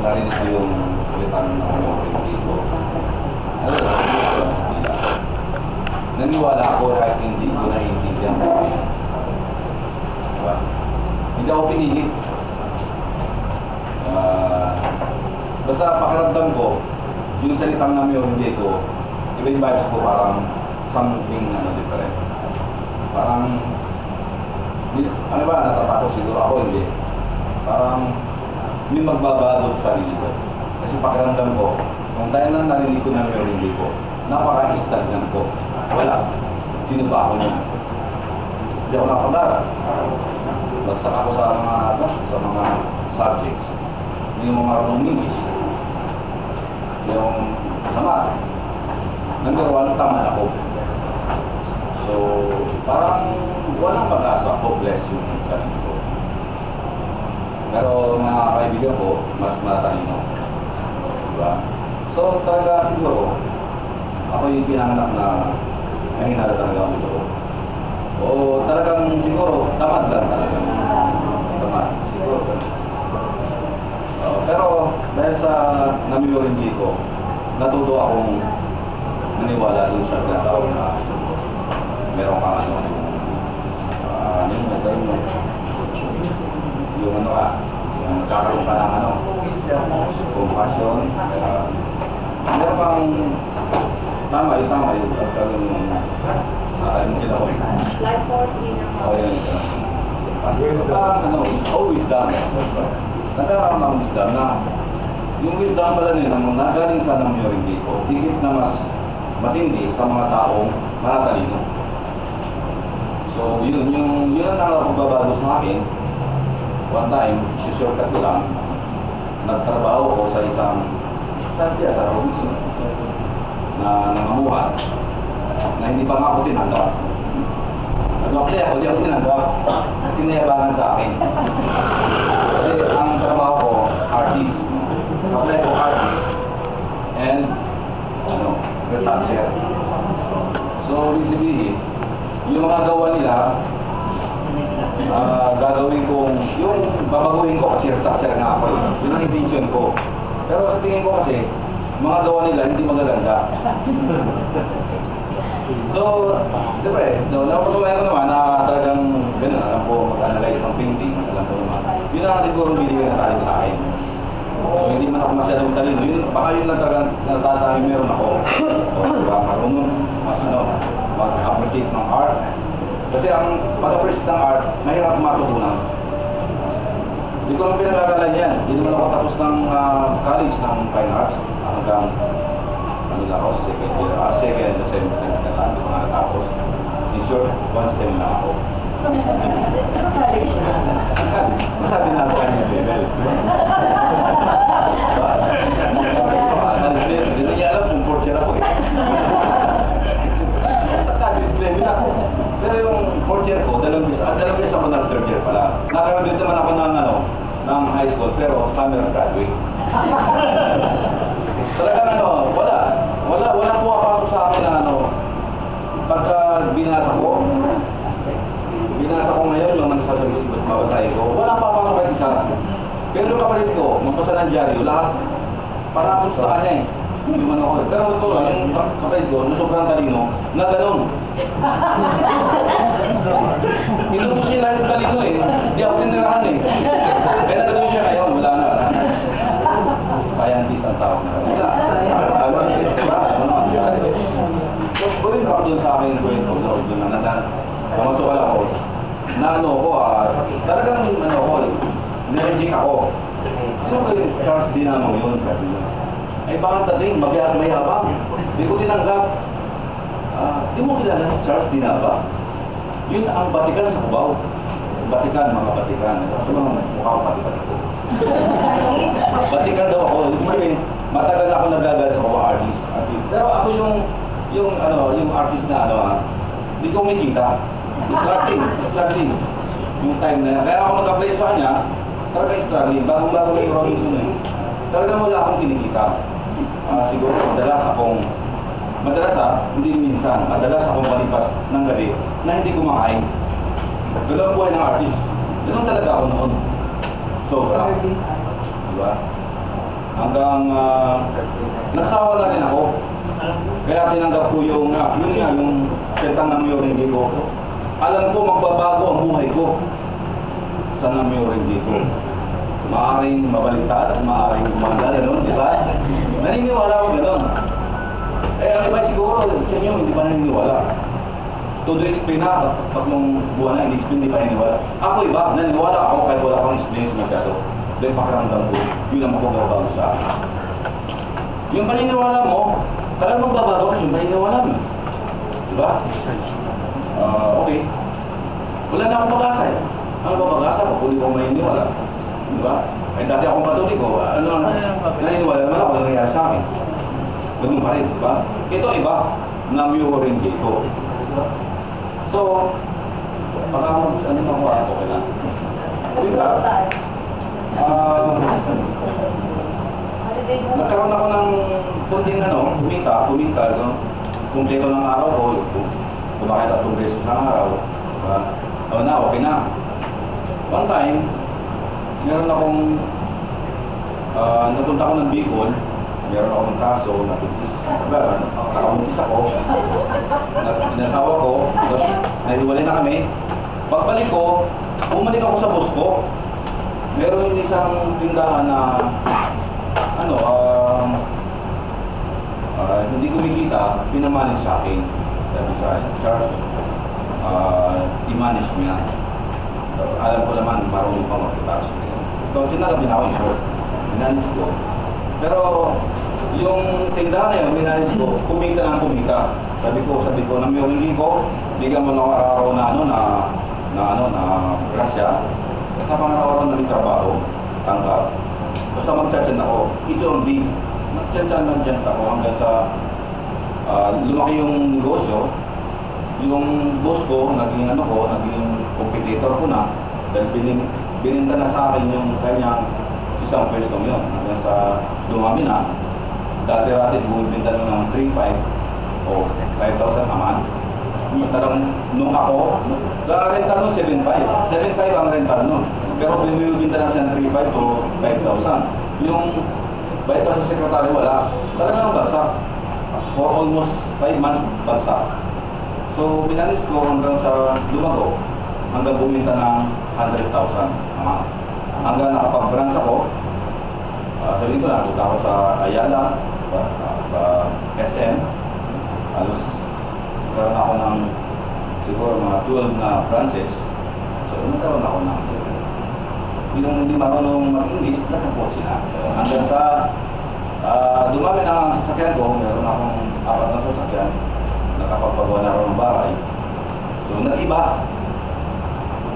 narinig ko yung kulitan ng community ko. Naniwala ako kahit hindi ko naiintindihan ko. Diba? Hindi ako pinilit. Basta pakiramdam ko, yung salitang namin yung hindi ko, iba yung vibes ko parang something different. Parang, ano ba, natatakot siguro ako, hindi. Parang, may magbabago sa sarili ko. Kasi pakiramdam ko, kung dahil na narinig ko namin yung hindi ko, napaka-stagnant ko. Wala. Sino ba ako niya? Hindi ako nakapagdara. Bagsak ako sa mga subjects. Hindi mo marunong English. Yung sama. Number one, tama ako. So, parang walang pag-asa. Hopeless yung sarili ko. Pero mga kaibigan ko, mas matalino. Diba? So, talaga siguro, ako yung pinanganak na nanginala talaga ako ito. O talagang siguro, tamad lang talaga. Tamad. Siguro. Pero dahil sa namiyorindy ko, natuto akong naniwala dun sa tinatawag na meron kang yung ano ka, yung nagkakaroon ka ng compassion, meron kang tama yung nakalimutin ako. Life force inner power. Always done. Nagkakaroon ng wisdom na yung wisdom pala nila nung nagaling sa namiyorindy ko, higit na mas matindi sa mga taong matatalino. So, yun ang nakapagbabago sa akin. One time, shortcut ko lang, nagtrabaho ko sa isang sa Robinson na nangamuhan na hindi pa nga ako tinanggap. Nag-apply ako, di ako tinanggap. Kasi nayabangan sa akin. Kasi ang trabaho ko, artist. Apply ko artist. And, retoucher. So, ibig sabihin, yung mga gawa nila, gagawin kong, yung babaguhin ko kasi retoucher nga ako. Yun ang intention ko. Pero sa tingin ko kasi, mga gawa nila hindi magaganda. So, siyempre, napatunayan ko naman na talagang gano'n, alam ko mag-analyze ng painting, alam ko naman. Yun ang siguro binigay na tayo sa akin. So, hindi man ako masyadong talino. Yun, baka yun lang talagang natatayo meron ako. So, diba, marunong mag-appreciate ng art. Kasi ang mag-appreciate ng art, mahirap matutunan. Hindi ko lang pinag-aaralan yan. Hindi naman ako tapos ng college ng fine arts. Hanggang ako, second semester na lang. Hindi ko nga natapos. In short, one sem na ako. Masabi na ako college level. Hindi niya alam kung fourth year ako eh. Sa college level ako. Pero yung fourth year ko, dalawang bis ako ng third year pala. Nakagraduate naman ako ng high school, pero summer graduate. Talagang wala pumapasok sa akin na pagka binasa ko ngayon, yung sasabihin ba't mabatay ko, wala papasok kahit isa. Pero yung kapalit ko, magpasa ng dyaryo, lahat, parang sa kanya eh. Yung ano ko. Pero ito lang, yung kapalit ko, na sobrang talino, na gano'n. Inutos sila yung talino eh. Hindi ako tinirahan eh. Kaya nagano'n siya ngayon, wala na. Scientist ang tawag na. Wala. So, gawin ako doon sa akin kwento, doon na namasukal ako. Na talagang energetic ako. Sino ba yung Charles Dinamo yun? Ay bakit dating, mayabang. Hindi ko tinanggap. Di mo kilala si Charles Dinamo? Yun ang Batikan sa Cubao. Batikan, mga Batikan. Ito mga mukha ko pati-pati ko. Batikan daw ako. Ibig sabihin, matagal na ako nagagal sa Cubao artist. Pero ako yung artist na hindi ko makikita. Struggling. Yung time na yan. Kaya ako nag-apply sa kanya, talagang struggling. Bagong-bago na yung Robinson eh. Talagang wala akong kinikita. Siguro hindi minsan, madalas akong malipas ng gabi na hindi kumakain. Ganun ang buhay ng artist. Ganun talaga ako noon. Sobra. Diba? Hanggang nasawa na rin ako. Kaya tinanggap ko yung sentang ng Myoringi ko. Alam ko magbabago ang buhay ko sa Myoringi ko. Maaaring mabaliktad, maaaring gumanda, gano'n, di ba? Naniniwala ako gano'n. Eh, ang iba siguro, sa inyo, hindi pa naniniwala. Todo explain na, tatlong buwan na, in-explain, hindi pa naniniwala. Ako iba, naniniwala ako kahit wala akong experience masyado. Dahil pakiramdam ko, yun ang magbabago sa akin. Yung paniniwala mo, talagang magbabago yung paniniwala mo. Di ba? Okay. Wala na akong pag-asa eh. Ano ba pag-asa ko? Kung di ko maniniwala. Di ba? Eh dati akong katoliko, naniniwala naman ako nangyayari sa akin. Ganun pa rin, di ba? Ito iba, na Myoringi ko. So, baka ano na ako, okay lang. Di ba? Nagkaroon ako ng kunting kumita, kumpleto ng araw ko, kumakita 2 beses ng araw, okay na. One time, meron akong, napunta ako ng Bicol, meron akong kaso, nakabuntis ako, inasawa ko, nahiwalay na kami. Pagbalik ko, bumalik ako sa boss ko. Meron yung isang tindahan na hindi kumikita, pinamanage sa akin. Sabi sa Charles, i-manage mo yan. So, alam ko naman, marunong pa mag-touch. So, tinagabi na ako yung short. Minanage ko. Pero, yung tindahan na yun, minanage ko, kumita ng kumita. Sabi ko, na Myoringi ko, bigyan mo ng araw na grasya. Sa pangaraw-araw na may trabaho, tanggap. Basta mag-chat-chat ako, ito ang big. Nag-chat-chat ako hanggang sa lumaki yung negosyo. Yung boss ko, naging competitor ko na. Dahil bininta na sa akin yung kanyang isang pwesto yun. Hanggang sa lumami na. Dati-dati bumibinta ng 3,500 o 5,000 naman. Tarang nung ako, rental nun 7,500. 7,500 ang rental nun. Pero bumibinta na siya ng 3,500 to 5,000. Yung bayad pa sa sekretary wala. Talagang bagsak. For almost 5 months bagsak. So binalis ko hanggang sa lumago. Hanggang bumita ng 100,000 naman. Hanggang nakapag-branch ako. Sabi ko na, punta ako sa Ayala, sa SM. Halos nagkaroon ako ng siguro mga 12 na branches. So, nagkaroon ako ng yung hindi marunong mag-English, nagkapot sila. Hanggang sa dumami na ang sasakyan ko, meron akong 4 na sasakyan, nakapagpagawa na ako ng bahay. So, nag-iba.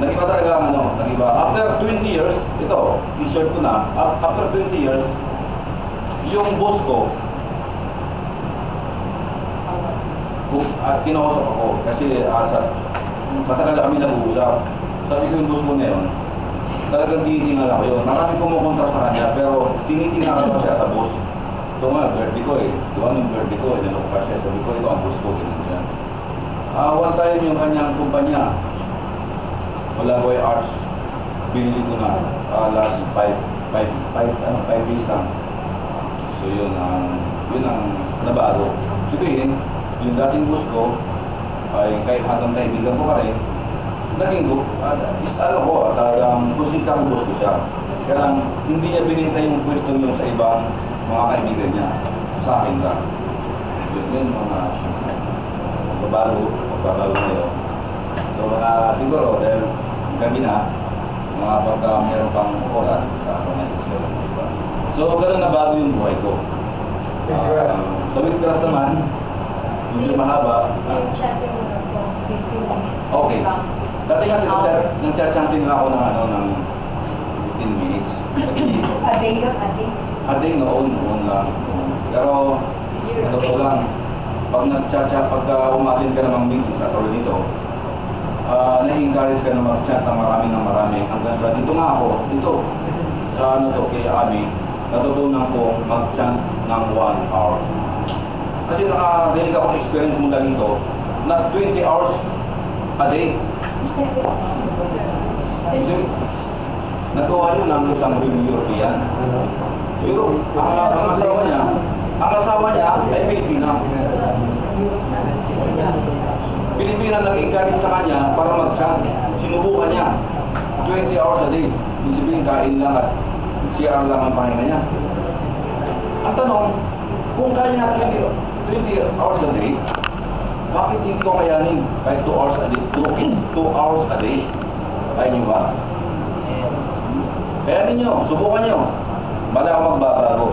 Nag-iba talaga nag-iba. After 20 years, ito, t-shirt ko na, after 20 years, yung boss ko, at kinausap ako kasi sa tagal na kami nag-uusap. Sabi ko yung boss ko na yun, talagang tinitingnan ako yun. Marami kumukontra sa kanya, pero tinitingnan ko siya sa boss. Ito nga, birthday ko eh. Ito ang birthday ko, inalok pa siya. Sabi ko, ito ang boss ko, ganyan. One time yung kanyang kumpanya, Malagoy Arts, binili ko na last 5 days lang. So yun ang nabago. Sabihin, yung dating boss ko, ay kahit hanggang kaibigan ko pa rin, naging talagang kusita ko boss ko siya. Kaya hindi niya binenta yung pwesto niyo sa ibang mga kaibigan niya. Sa akin lang. Yun mga magbabago na yun. So siguro, dahil gabi na, mga pagka meron pang oras sa pangyayon. So ganun na bago yung buhay ko. Sa Wheatgrass naman, hindi mahaba. Yung chatting mo na po, 15 minutes. Okay. Dati kasi nag-chat-chatting ako ng 15 minutes. A day yun, a day. A day noon lang. Pero, ko lang, pag nag-chat-chat, pagka umatin ka namang meeting sa tawag dito, na-encourage ka na mag-chat ng marami hanggang sa dito nga ako, dito, sa kay Abby, natutunan ko mag-chat ng 1 hour. Kasi nakarinig akong experience mula dito na 20 hours a day. nagawa yun ng isang European. Pero ang asawa niya ay Pilipina. Pilipina nag-encourage sa kanya para mag-chant. Sinubukan niya. 20 hours a day. Ibig sabihin, kain lang at CR lang ang pahinga niya. Ang tanong, kung kaya niya 20 hours a day, bakit hindi ko kayanin kahit 2 hours a day? 2 hours a day. Kaya niyo ba? Kaya ninyo, subukan niyo. Bala ako magbabago.